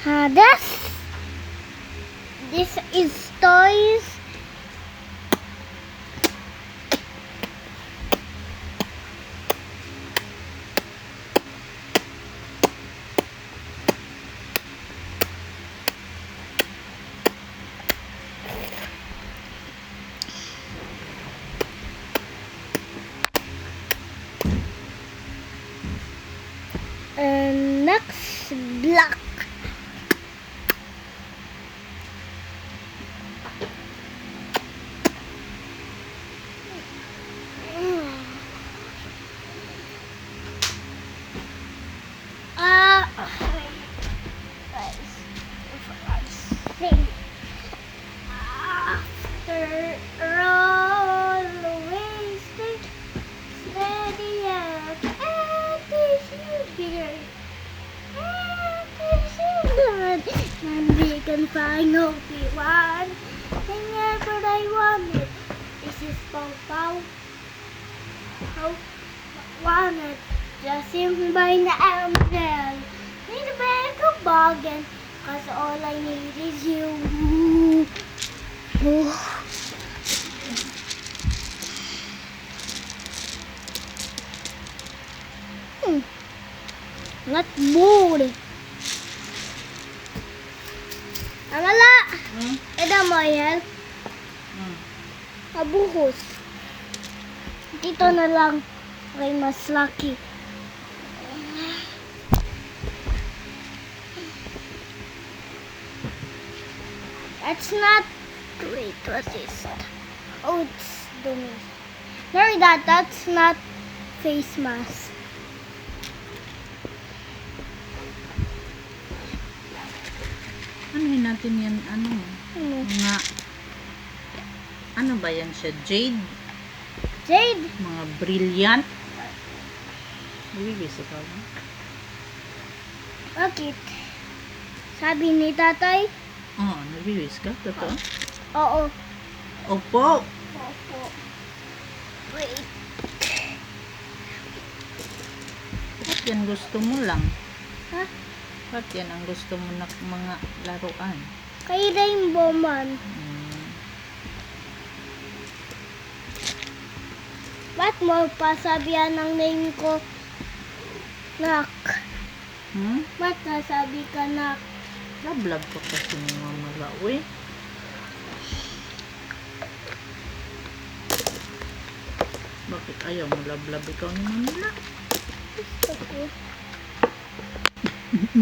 This is toys. And next block. After all the wasting, steady as anti-sugar, and we can find only one thing ever I wanted. This is Pau wanted just him by the angel. Need a bag of bargain, cause all I need is you. Not bored. Amala, eda mo yan? Abuhos. Dito na lang kay mas lucky. That's not. Wait, what is that? Oh, it's dumi. Sorry, that's not face mask. Anuhin natin yan, mga, ano ba yan siya? Jade? Jade? Mga brilliant? Bibis ikaw ba? Bakit? Sabi ni tatay? Oo, nabibis ka? Totoo? Oo. Opo! Opo. Wait. Ba't yan gusto mo lang? Ha? Ba't yan ang gusto mo na mga laruan? Kay Rainbow Man. Ba't mo pasabihan ng name ko? Nak. Ba't nasabi ka nak? Lablab ka kasi mga malawi. Bakit ayaw mo lablab ikaw ni Manila? Gusto ko.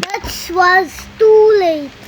That was too late.